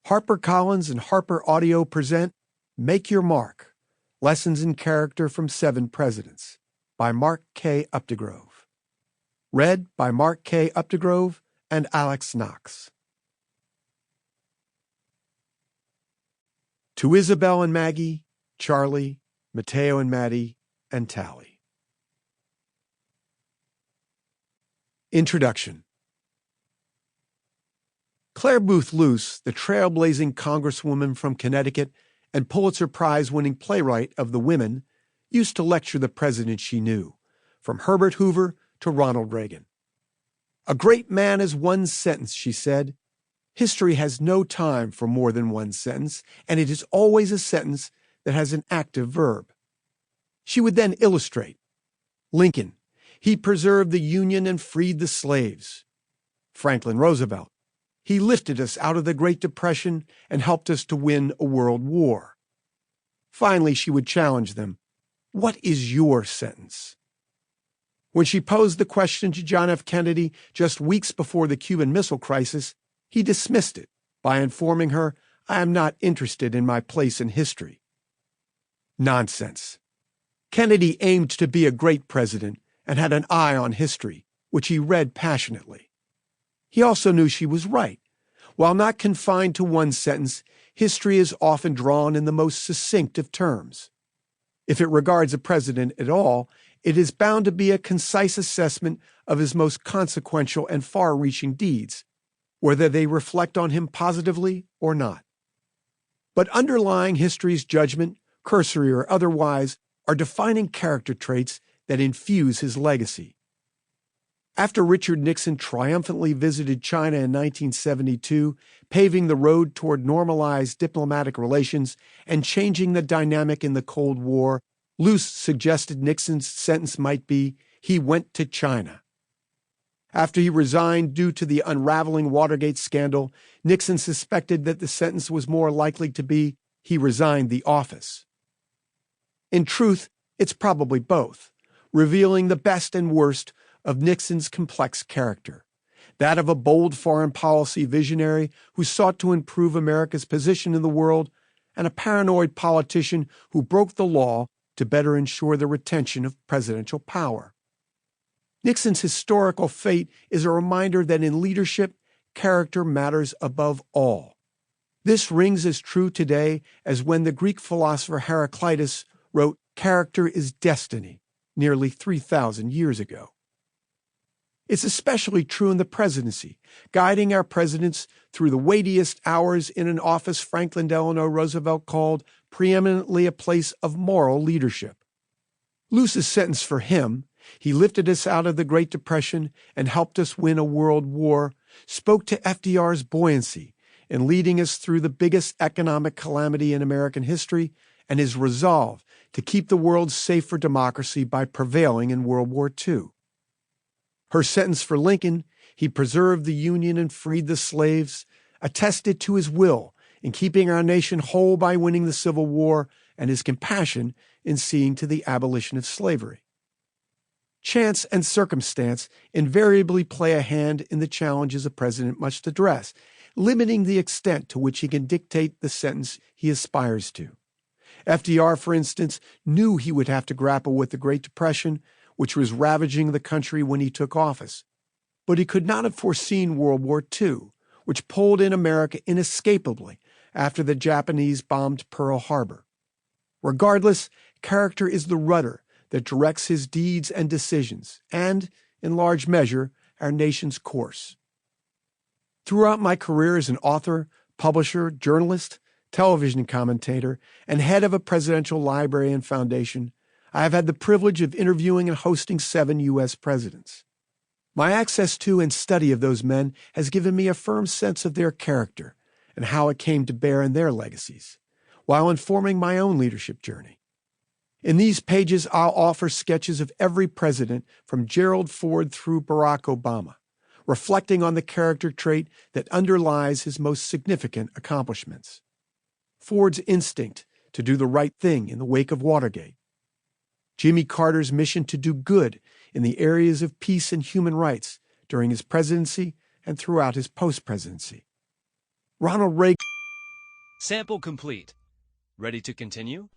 HarperCollins and HarperAudio present Make Your Mark, Lessons in Character from 7 Presidents by Mark K. Updegrove. Read by Mark K. Updegrove and Alex Knox. To Isabel and Maggie, Charlie, Mateo and Maddie, and Tally. Introduction. Claire Booth Luce, the trailblazing congresswoman from Connecticut and Pulitzer Prize-winning playwright of The Women, used to lecture the president she knew, from Herbert Hoover to Ronald Reagan. A great man is one sentence, she said. History has no time for more than one sentence, and it is always a sentence that has an active verb. She would then illustrate. Lincoln, he preserved the Union and freed the slaves. Franklin Roosevelt, he lifted us out of the Great Depression and helped us to win a world war. Finally, she would challenge them. What is your sentence? When she posed the question to John F. Kennedy just weeks before the Cuban Missile Crisis, he dismissed it by informing her, I am not interested in my place in history. Nonsense. Kennedy aimed to be a great president and had an eye on history, which he read passionately. He also knew she was right. While not confined to one sentence, history is often drawn in the most succinct of terms. If it regards a president at all, it is bound to be a concise assessment of his most consequential and far-reaching deeds, whether they reflect on him positively or not. But underlying history's judgment, cursory or otherwise, are defining character traits that infuse his legacy. After Richard Nixon triumphantly visited China in 1972, paving the road toward normalized diplomatic relations and changing the dynamic in the Cold War, Luce suggested Nixon's sentence might be, he went to China. After he resigned due to the unraveling Watergate scandal, Nixon suspected that the sentence was more likely to be, he resigned the office. In truth, it's probably both, revealing the best and worst of Nixon's complex character, that of a bold foreign policy visionary who sought to improve America's position in the world, and a paranoid politician who broke the law to better ensure the retention of presidential power. Nixon's historical fate is a reminder that in leadership, character matters above all. This rings as true today as when the Greek philosopher Heraclitus wrote, "Character is destiny," nearly 3,000 years ago. It's especially true in the presidency, guiding our presidents through the weightiest hours in an office Franklin Delano Roosevelt called preeminently a place of moral leadership. Luce's sentence for him, he lifted us out of the Great Depression and helped us win a world war, spoke to FDR's buoyancy in leading us through the biggest economic calamity in American history and his resolve to keep the world safe for democracy by prevailing in World War II. Her sentence for Lincoln, he preserved the Union and freed the slaves, attested to his will in keeping our nation whole by winning the Civil War and his compassion in seeing to the abolition of slavery. Chance and circumstance invariably play a hand in the challenges a president must address, limiting the extent to which he can dictate the sentence he aspires to. FDR, for instance, knew he would have to grapple with the Great Depression, which was ravaging the country when he took office. But he could not have foreseen World War II, which pulled in America inescapably after the Japanese bombed Pearl Harbor. Regardless, character is the rudder that directs his deeds and decisions, and, in large measure, our nation's course. Throughout my career as an author, publisher, journalist, television commentator, and head of a presidential library and foundation, I have had the privilege of interviewing and hosting 7 U.S. presidents. My access to and study of those men has given me a firm sense of their character and how it came to bear in their legacies, while informing my own leadership journey. In these pages, I'll offer sketches of every president from Gerald Ford through Barack Obama, reflecting on the character trait that underlies his most significant accomplishments. Ford's instinct to do the right thing in the wake of Watergate, Jimmy Carter's mission to do good in the areas of peace and human rights during his presidency and throughout his post-presidency, Ronald Reagan Sample complete. Ready to continue?